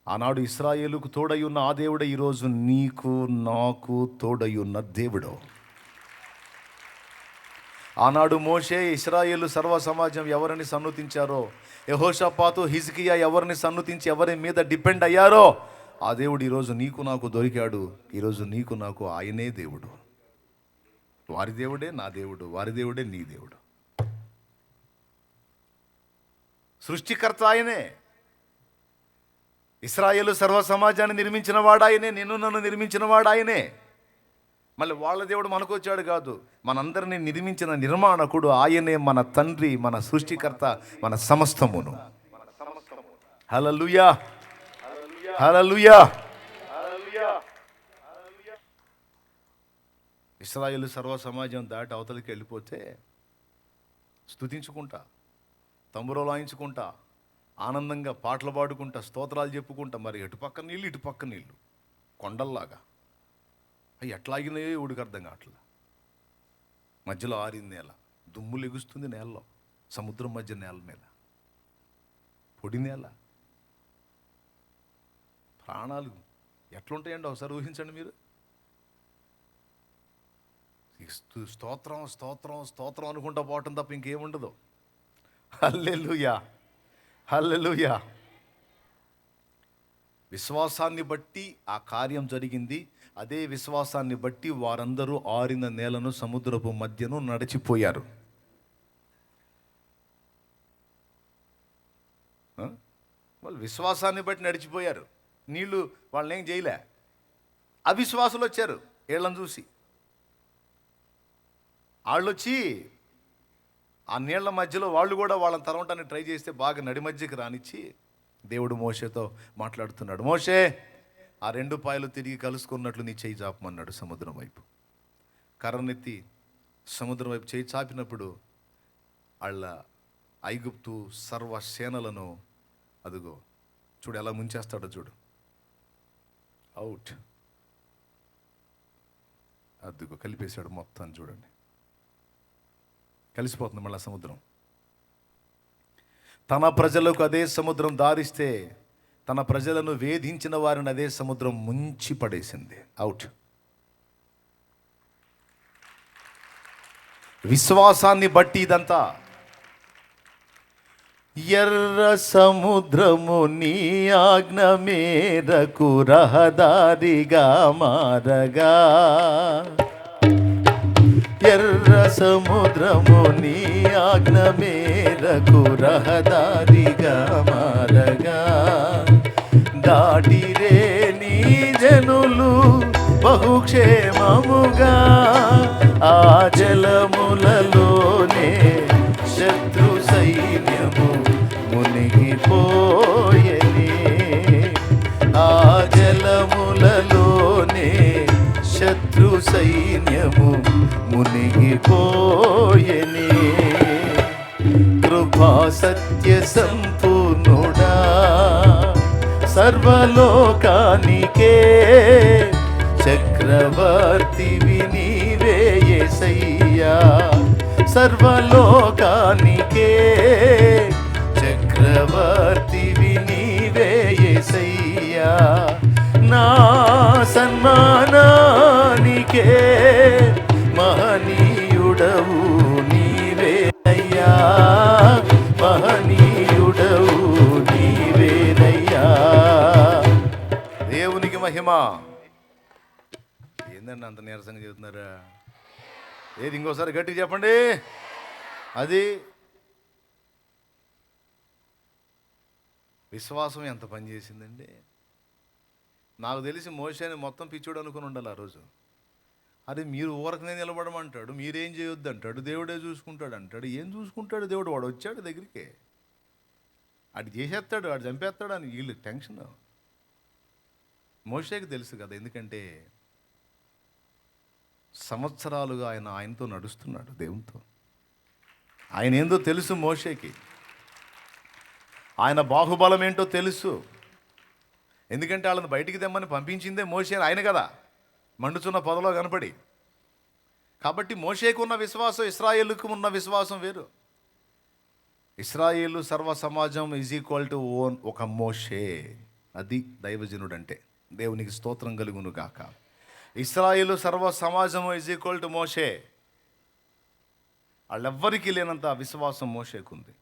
ఆనాడు ఇశ్రాయేలుకు తోడై ఉన్న ఆ దేవుడే ఈరోజు నీకు నాకు తోడై ఉన్న దేవుడు. ఆనాడు మోషే, ఇశ్రాయేలు సర్వ సమాజం ఎవరిని సన్నుతించారో, యెహోషాపాతు, హిజ్కియా ఎవరిని సన్నుతించి ఎవరి మీద డిపెండ్ అయ్యారో, ఆ దేవుడు ఈరోజు నీకు నాకు దొరికాడు. ఈరోజు నీకు నాకు ఆయనే దేవుడు. వారి దేవుడే నా దేవుడు, వారి దేవుడే నీ దేవుడు. సృష్టికర్త ఆయనే. ఇశ్రాయేలు సర్వ సమాజాన్ని నిర్మించిన వాడు ఆయనే, నిన్ను నన్ను నిర్మించిన వాడు ఆయనే. మళ్ళీ వాళ్ళ దేవుడు మనకు వచ్చాడు కాదు, మనందరినీ నిర్మించిన నిర్మాణకుడు ఆయనే, మన తండ్రి, మన సృష్టికర్త, మన సమస్తమును. హల్లెలూయా, హల్లెలూయా. ఇశ్రాయేలు సర్వ సమాజం దాటి అవతలికి వెళ్ళిపోతే స్తుతించుకుంటా, తంబురలు వాయించుకుంటా, ఆనందంగా పాటలు పాడుకుంటా, స్తోత్రాలు చెప్పుకుంటా, మరి ఎటు పక్క నీళ్ళు ఇటు పక్క నీళ్ళు కొండల్లాగా అవి ఎట్లాగినాయో ఎవడికి అర్థం కావట్లేదు. మధ్యలో ఆరింది నేల, దుమ్ము లెగుస్తుంది నేలలో, సముద్రం మధ్య నేల మీద పొడి నేల. ప్రాణాలు ఎట్లుంటాయండి ఒకసారి ఊహించండి మీరు. స్తోత్రం స్తోత్రం స్తోత్రం అనుకుంటా పోవటం తప్ప ఇంకేముండదు. హల్లెలూయా, హల్లెలూయా. విశ్వాసాన్ని బట్టి ఆ కార్యం జరిగింది. అదే విశ్వాసాన్ని బట్టి వారందరూ ఆరిన నేలను సముద్రపు మధ్యను నడిచిపోయారు. వాళ్ళు విశ్వాసాన్ని బట్టి నడిచిపోయారు. నీళ్లు వాళ్ళని ఏం చేయలే. అవిశ్వాసులు వచ్చారు వీళ్ళని చూసి. వాళ్ళు వచ్చి ఆ నీళ్ల మధ్యలో వాళ్ళు కూడా వాళ్ళని తరవటానికి ట్రై చేస్తే బాగా నడి మధ్యకి రానిచ్చి దేవుడు మోషేతో మాట్లాడుతున్నాడు. మోషే, ఆ రెండు పాయలు తిరిగి కలుసుకున్నట్లు నీ చేయి చాపమన్నాడు సముద్రం వైపు. కర్రనెత్తి సముద్రం వైపు చేయి చాపినప్పుడు వాళ్ళ ఐగుప్తు సర్వ సేనలను అదుగో చూడు ఎలా ముంచేస్తాడో చూడు. అవుట్, అదుగో కలిపేశాడు మొత్తం. చూడండి, కలిసిపోతుంది మళ్ళా సముద్రం. తన ప్రజలకు అదే సముద్రం దారిస్తే తన ప్రజలను వేధించిన వారిని అదే సముద్రం ముంచి పడేసింది. అవుట్. విశ్వాసాన్ని బట్టి ఇదంతా. ఎర్ర సముద్రము నీ ఆజ్ఞ మేరకు రహదారిగా మారగా, ఎర్ర సముద్రము నీ ఆజ్ఞ మేరకు రహదారిగా మారగా, దాటిరే నీ జనులు బహుక్షేమముగా, ఆ జలములలోనే శత్రు సైన్యము మునిగిపోయెనే, ఆ జలములలోనే శత్రు సైన్యము మునిగిపోయెనే. కృపా సత్య సంపూర్ణుడా, సర్వలోకానికే చక్రవర్తివి నీవే యేసయ్యా, సర్వలోకానికే చక్రవర్తివి నీవే యేసయ్యా, నా సన్మానానికే మహనీయుడవు నీవేనయ్యా, మహనీయుడవు నీవేనయ్యా. దేవునికి మహిమ. ఏందండి అంత నీరసంగా చెబుతున్నారా? ఏది ఇంకోసారి గట్టిగా చెప్పండి. అది విశ్వాసం ఎంత పని చేసిందండి. నాకు తెలిసి మోషేని మొత్తం పిచ్చోడు అనుకుని ఉండాలి ఆ రోజు. అది మీరు ఊరకనే నిలబడమంటాడు, మీరేం చేయొద్దు అంటాడు, దేవుడే చూసుకుంటాడు అంటాడు. ఏం చూసుకుంటాడు దేవుడు? వాడు వచ్చాడు దగ్గరికి, ఆడు చేసేస్తాడు, ఆడు చంపేస్తాడు అని వీళ్ళు టెన్షన్. మోషేకి తెలుసు కదా, ఎందుకంటే సంవత్సరాలుగా ఆయనతో నడుస్తున్నాడు దేవునితో. ఆయన ఏందో తెలుసు మోషేకి, ఆయన బాహుబలం ఏంటో తెలుసు. ఎందుకంటే వాళ్ళని బయటికి తెమ్మని పంపించిందే మోషే ఆయన కదా, మండుచున్న పొదలో కనపడి. కాబట్టి మోషేకు ఉన్న విశ్వాసం ఇశ్రాయేలుకు ఉన్న విశ్వాసం వేరు. ఇశ్రాయేలు సర్వ సమాజం ఈజ్ ఈక్వల్ టు ఓన్ ఒక మోషే. అది దైవజనుడు అంటే. దేవునికి స్తోత్రం కలుగును గాక. ఇశ్రాయేలు సర్వ సమాజము = మోషే. వాళ్ళెవ్వరికీ లేనంత విశ్వాసం మోషేకుంది.